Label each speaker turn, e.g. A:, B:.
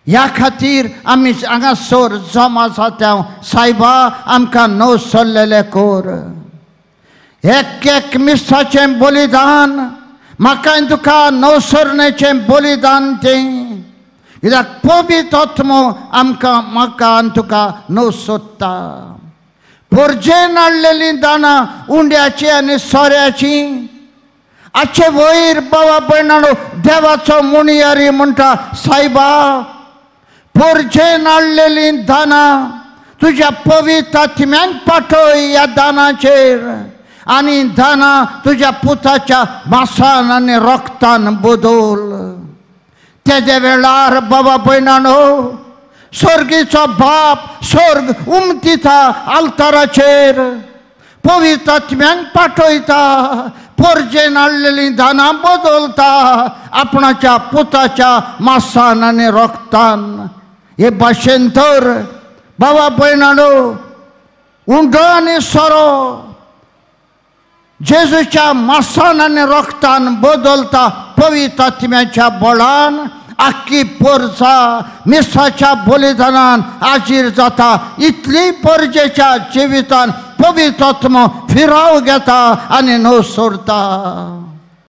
A: ह्या खातीर आमी हांगासर जमा जाता सायबा आमकां नो सोल्लेले कोर एक एक मिसाचें बलिदान म्हाका तुका नवसरणेचें बलिदान तें कित्याक पवित्र आत्मो आमकां म्हाका तुका नो सोदता पोरजेन हाडलेलीं दानां उंड्याची आनी सोऱ्याची हाचे वयर बाबा भयणानो देवाचो मुणयारी म्हणटा सायबा पोरजेन हाडलेलीं दानां तुज्या पवित्र आत्म्यान पाठय ह्या दानाचेर आनी दानां तुज्या पुताच्या मांसान आनी रक्तान बदल तेदे वेळार बाबा भयणानो स्वर्गीचो बाप स्वर्ग उमटिता आल्ताराचेर पवित्र आत्म्यान पाठयता पोरजेन हाडलेलीं दानां बदलता आपणाच्या पुताच्या मांसान आनी रक्तान हे भाशेन तर बाबा भयणानो उंडो आनी सोरो जेजूच्या मांसान आनी रक्तान बदलता पवित्र आत्म्याच्या बळान आख्खी पोरजा मिसाच्या बलिदानान हाजीर जाता इतली पोरजेच्या जिवितान पवित्र आत्मो फिराव घेता आनी नो सोडता।